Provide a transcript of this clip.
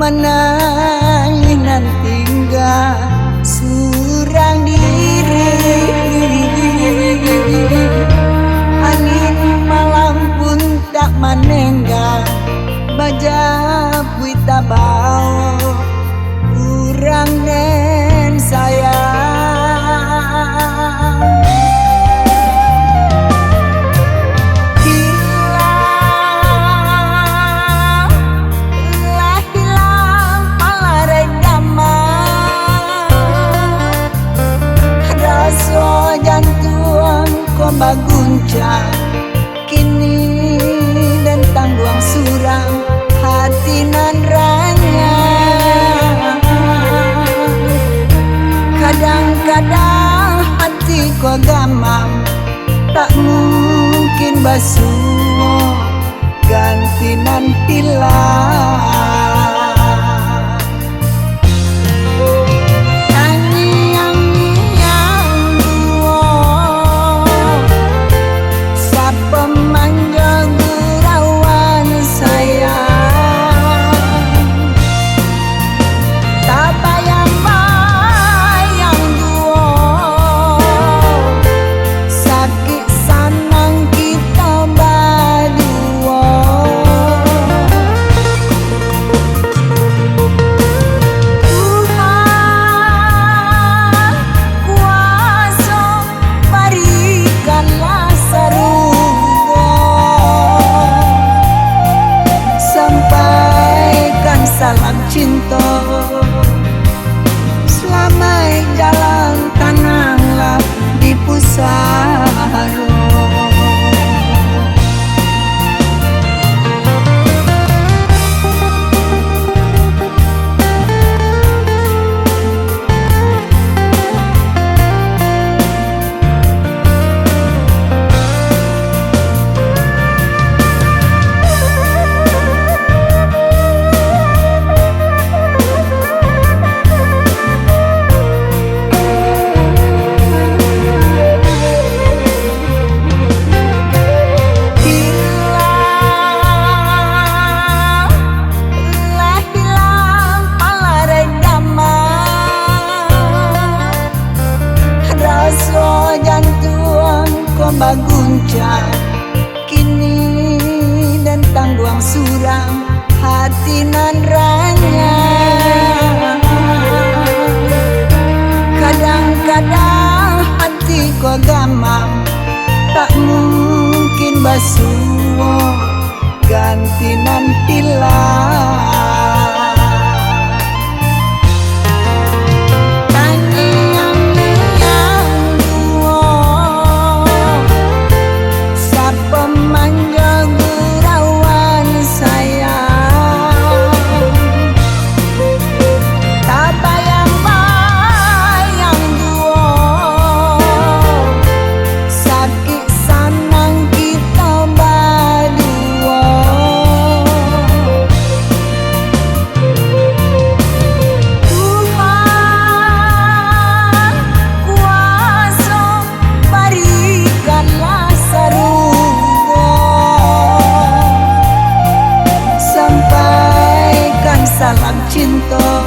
menanginan tinggal surang diri. Angin malam pun tak menengah, baja puita bau urang dan sayang. Hilang palarai damai, rasa jantung kau baguncang kini dan tangguang surang hati nan ranya. Kadang-kadang hati ko gamam, tak mungkin basuh ganti nan hilang. Salam cinta, selamai jalan tananglah di pusaro. Baguncang kini dan tangguang surang hati nan ranya. Kadang-kadang hati ko gamam, tak mungkin basuh ganti nan hilang. Salam cinta.